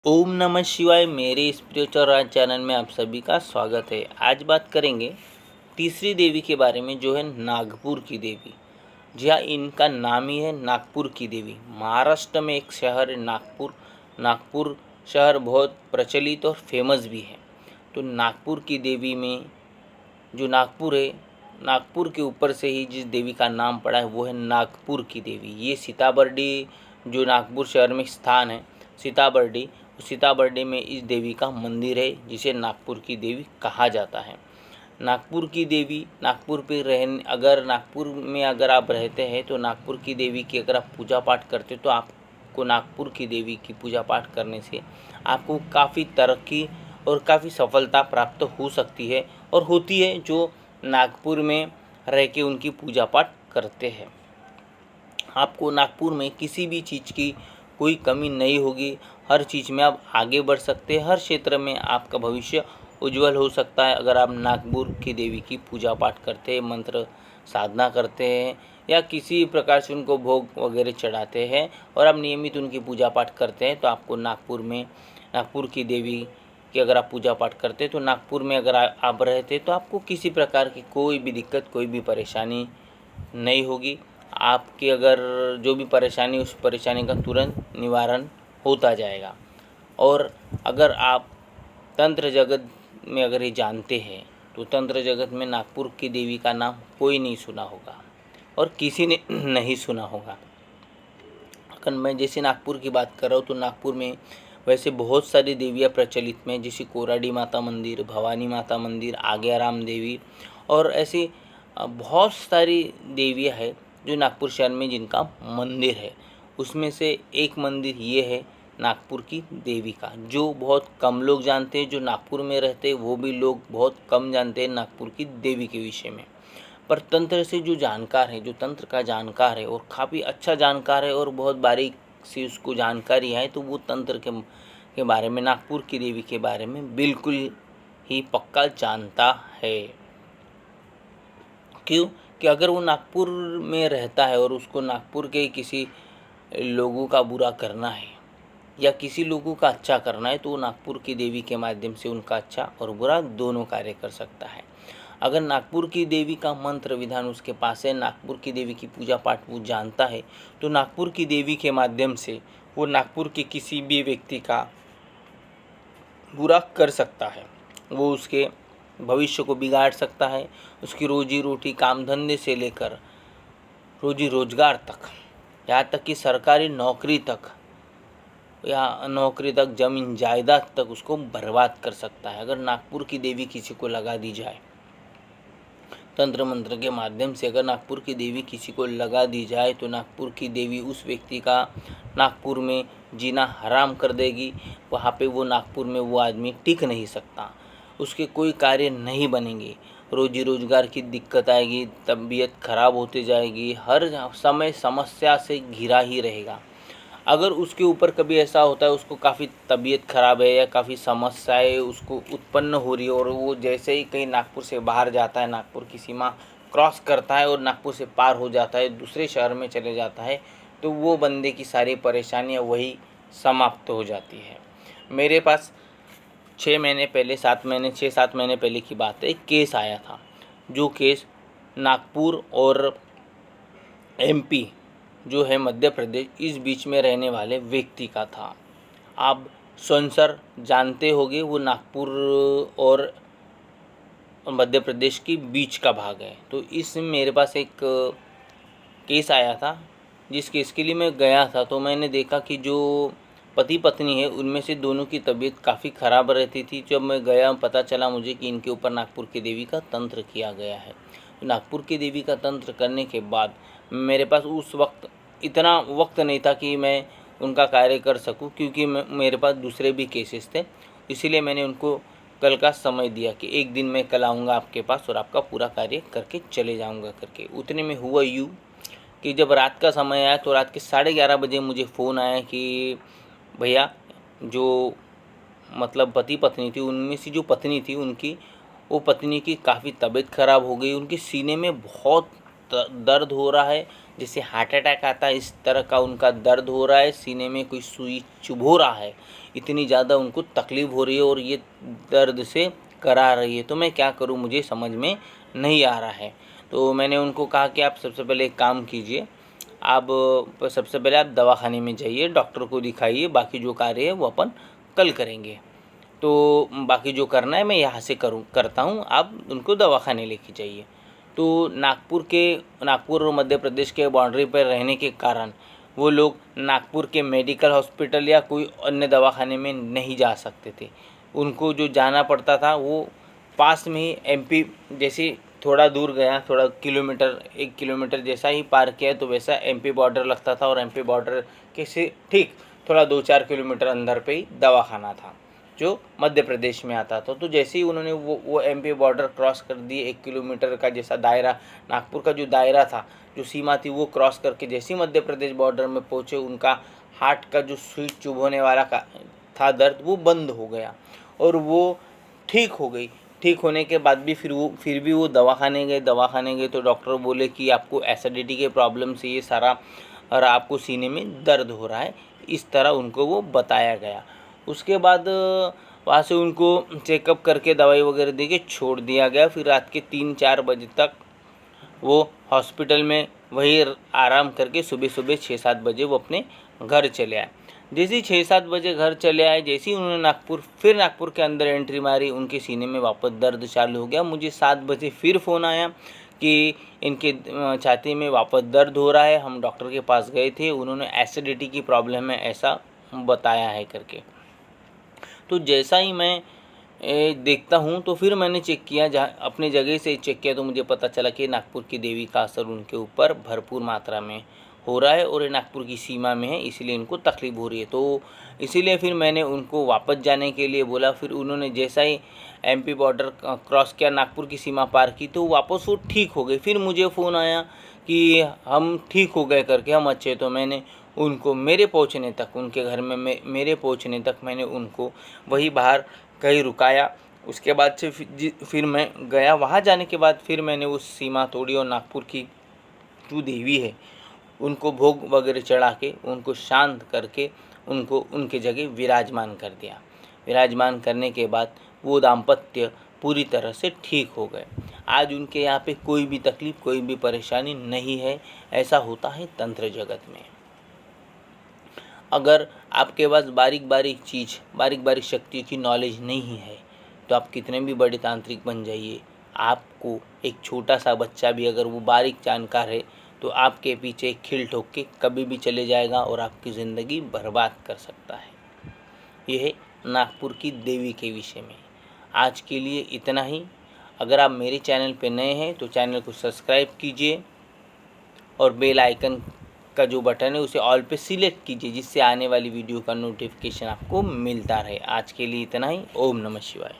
ओम नमः शिवाय। मेरे स्पिरिचुअल राज चैनल में आप सभी का स्वागत है। आज बात करेंगे तीसरी देवी के बारे में, जो है नागपुर की देवी। जी हाँ, इनका नाम ही है नागपुर की देवी। महाराष्ट्र में एक शहर है नागपुर। नागपुर शहर बहुत प्रचलित और फेमस भी है। तो नागपुर की देवी में जो नागपुर है, नागपुर के ऊपर से ही जिस देवी का नाम पड़ा है वो है नागपुर की देवी। ये सीताबर्डी, जो नागपुर शहर में स्थान है सीताबर्डी में इस देवी का मंदिर है, जिसे नागपुर की देवी कहा जाता है। नागपुर की देवी, नागपुर पे नागपुर में अगर आप रहते हैं तो नागपुर की देवी की अगर आप पूजा पाठ करते हो तो आपको नागपुर की देवी की पूजा पाठ करने से आपको काफ़ी तरक्की और काफ़ी सफलता प्राप्त हो सकती है और होती है, जो नागपुर में रह के उनकी पूजा पाठ करते हैं। आपको नागपुर में किसी भी चीज़ की कोई कमी नहीं होगी। हर चीज़ में आप आगे बढ़ सकते हैं। हर क्षेत्र में आपका भविष्य उज्जवल हो सकता है अगर आप नागपुर की देवी की पूजा पाठ करते हैं, मंत्र साधना करते हैं या किसी प्रकार से उनको भोग वगैरह चढ़ाते हैं और आप नियमित उनकी पूजा पाठ करते हैं। तो आपको नागपुर की देवी की अगर आप पूजा पाठ करते हैं तो नागपुर में अगर आप रहते हैं तो आपको किसी प्रकार की कोई भी दिक्कत, कोई भी परेशानी नहीं होगी। आपकी अगर जो भी परेशानी, उस परेशानी का तुरंत निवारण होता जाएगा। और अगर आप तंत्र जगत में अगर ये जानते हैं तो तंत्र जगत में नागपुर की देवी का नाम कोई नहीं सुना होगा और किसी ने नहीं सुना होगा। अगर मैं जैसे नागपुर की बात कर रहा हूँ तो नागपुर में वैसे बहुत सारी देवियाँ प्रचलित में, जैसे कोराडी माता मंदिर, भवानी माता मंदिर, आज्ञाराम देवी और ऐसी बहुत सारी देवियाँ हैं जो नागपुर शहर में जिनका मंदिर है। उसमें से एक मंदिर ये है नागपुर की देवी का, जो बहुत कम लोग जानते हैं। जो नागपुर में रहते हैं वो भी लोग बहुत कम जानते हैं नागपुर की देवी के विषय में। पर तंत्र से जो जानकार है, जो तंत्र का जानकार है और काफ़ी अच्छा जानकार है और बहुत बारीक सी उसको जानकारी है, तो वो तंत्र के बारे में, नागपुर की देवी के बारे में बिल्कुल ही पक्का जानता है। क्यों? कि अगर वो नागपुर में रहता है और उसको नागपुर के किसी लोगों का बुरा करना है या किसी लोगों का अच्छा करना है, तो वो नागपुर की देवी के माध्यम से उनका अच्छा और बुरा दोनों कार्य कर सकता है। अगर नागपुर की देवी का मंत्र विधान उसके पास है, नागपुर की देवी की पूजा पाठ वो जानता है, तो नागपुर की देवी के माध्यम से वो नागपुर के किसी भी व्यक्ति का बुरा कर सकता है। वो उसके भविष्य को बिगाड़ सकता है, उसकी रोजी रोटी, काम धंधे से लेकर रोजी रोजगार तक, यहाँ तक कि सरकारी नौकरी तक जमीन जायदाद तक उसको बर्बाद कर सकता है। अगर नागपुर की देवी किसी को लगा दी जाए, तंत्र मंत्र के माध्यम से अगर नागपुर की देवी किसी को लगा दी जाए, तो नागपुर की देवी उस व्यक्ति का नागपुर में जीना हराम कर देगी। वहाँ पे वो नागपुर में वो आदमी टिक नहीं सकता, उसके कोई कार्य नहीं बनेंगे, रोजी रोजगार की दिक्कत आएगी, तबीयत खराब होती जाएगी, हर समय समस्या से घिरा ही रहेगा। अगर उसके ऊपर कभी ऐसा होता है, उसको काफ़ी तबीयत खराब है या काफ़ी समस्याएं उसको उत्पन्न हो रही है और वो जैसे ही कहीं नागपुर से बाहर जाता है, नागपुर की सीमा क्रॉस करता है और नागपुर से पार हो जाता है, दूसरे शहर में चले जाता है, तो वो बंदे की सारी परेशानियां वही समाप्त हो जाती है। मेरे पास 6-7 महीने पहले की बात है, एक केस आया था। जो केस नागपुर और MP जो है मध्य प्रदेश, इस बीच में रहने वाले व्यक्ति का था। आप सौंसर जानते होंगे, वो नागपुर और मध्य प्रदेश की बीच का भाग है। तो इसमें मेरे पास एक केस आया था, जिस केस के लिए मैं गया था। तो मैंने देखा कि जो पति पत्नी है उनमें से दोनों की तबीयत काफ़ी ख़राब रहती थी। जब मैं गया, पता चला मुझे कि इनके ऊपर नागपुर की देवी का तंत्र किया गया है। तो नागपुर की देवी का तंत्र करने के बाद मेरे पास उस वक्त इतना वक्त नहीं था कि मैं उनका कार्य कर सकूं, क्योंकि मेरे पास दूसरे भी केसेस थे। इसीलिए मैंने उनको कल का समय दिया कि एक दिन मैं कल आऊँगा आपके पास और आपका पूरा कार्य करके चले जाऊँगा करके। उतने में हुआ यूँ कि जब रात का समय आया तो रात के 11:30 बजे मुझे फ़ोन आया कि भैया, जो मतलब पति पत्नी थी, उनमें से जो पत्नी थी उनकी, वो पत्नी की काफ़ी तबीयत ख़राब हो गई। उनके सीने में बहुत दर्द हो रहा है, जैसे हार्ट अटैक आता है इस तरह का उनका दर्द हो रहा है, सीने में कोई सुई चुभो रहा है, इतनी ज़्यादा उनको तकलीफ़ हो रही है और ये दर्द से करा रही है। तो मैं क्या करूँ, मुझे समझ में नहीं आ रहा है। तो मैंने उनको कहा कि आप सबसे पहले एक काम कीजिए, आप सबसे पहले आप दवाखाने में जाइए, डॉक्टर को दिखाइए, बाकी जो कार्य है वो अपन कल करेंगे। तो बाकी जो करना है मैं यहाँ से करता हूँ, आप उनको दवाखाने लेके जाइए। तो नागपुर और मध्य प्रदेश के बाउंड्री पर रहने के कारण वो लोग नागपुर के मेडिकल हॉस्पिटल या कोई अन्य दवाखाने में नहीं जा सकते थे। उनको जो जाना पड़ता था वो पास में ही एमपी, जैसे थोड़ा दूर गया, थोड़ा किलोमीटर 1 किलोमीटर जैसा ही पार किया तो वैसा एमपी बॉर्डर लगता था, और एमपी बॉर्डर के से ठीक थोड़ा 2-4 किलोमीटर अंदर पे ही दवाखाना था जो मध्य प्रदेश में आता था। तो जैसे ही उन्होंने वो एमपी बॉर्डर क्रॉस कर दिए, 1 किलोमीटर का जैसा दायरा, नागपुर का जो दायरा था, जो सीमा थी, वो क्रॉस करके जैसे ही मध्य प्रदेश बॉर्डर में पहुँचे, उनका हार्ट का जो सुई चुभोने वाला का था दर्द, वो बंद हो गया और वो ठीक हो गई। ठीक होने के बाद भी फिर भी वो दवाखाने गए तो डॉक्टर बोले कि आपको एसिडिटी के प्रॉब्लम से ये सारा, और आपको सीने में दर्द हो रहा है, इस तरह उनको वो बताया गया। उसके बाद वहाँ से उनको चेकअप करके दवाई वगैरह दे के छोड़ दिया गया। फिर रात के 3-4 बजे तक वो हॉस्पिटल में वही आराम करके सुबह 6-7 बजे वो अपने घर चले आए। जैसे ही 6-7 बजे घर चले आए, जैसे ही उन्होंने नागपुर के अंदर एंट्री मारी, उनके सीने में वापस दर्द चालू हो गया। मुझे 7 बजे फिर फ़ोन आया कि इनके छाती में वापस दर्द हो रहा है, हम डॉक्टर के पास गए थे, उन्होंने एसिडिटी की प्रॉब्लम है ऐसा बताया है करके। तो जैसा ही मैं देखता हूँ तो फिर मैंने चेक किया, जहाँ अपने जगह से चेक किया तो मुझे पता चला कि नागपुर की देवी का असर उनके ऊपर भरपूर मात्रा में हो रहा है और ये नागपुर की सीमा में है, इसलिए इनको तकलीफ़ हो रही है। तो इसीलिए फिर मैंने उनको वापस जाने के लिए बोला। फिर उन्होंने जैसा ही एमपी बॉर्डर क्रॉस किया, नागपुर की सीमा पार की, तो वापस वो ठीक हो गए। फिर मुझे फ़ोन आया कि हम ठीक हो गए करके, हम अच्छे। तो मैंने उनको मेरे पहुंचने तक, उनके घर में मेरे पहुंचने तक मैंने उनको वही बाहर कहीं रुकाया। उसके बाद से फिर मैं गया। वहाँ जाने के बाद फिर मैंने उस सीमा तोड़ी और नागपुर की जो देवी है उनको भोग वगैरह चढ़ा के, उनको शांत करके, उनको उनके जगह विराजमान कर दिया। विराजमान करने के बाद वो दाम्पत्य पूरी तरह से ठीक हो गए। आज उनके यहाँ पे कोई भी तकलीफ़, कोई भी परेशानी नहीं है। ऐसा होता है तंत्र जगत में। अगर आपके पास बारीक बारीक शक्तियों की नॉलेज नहीं है तो आप कितने भी बड़े तांत्रिक बन जाइए, आपको एक छोटा सा बच्चा भी अगर वो बारीक जानकार है तो आपके पीछे खिल ठोक के कभी भी चले जाएगा और आपकी ज़िंदगी बर्बाद कर सकता है। यह है नागपुर की देवी के विषय में। आज के लिए इतना ही। अगर आप मेरे चैनल पर नए हैं तो चैनल को सब्सक्राइब कीजिए और बेल आइकन का जो बटन है उसे ऑल पे सिलेक्ट कीजिए, जिससे आने वाली वीडियो का नोटिफिकेशन आपको मिलता रहे। आज के लिए इतना ही। ओम नमः शिवाय।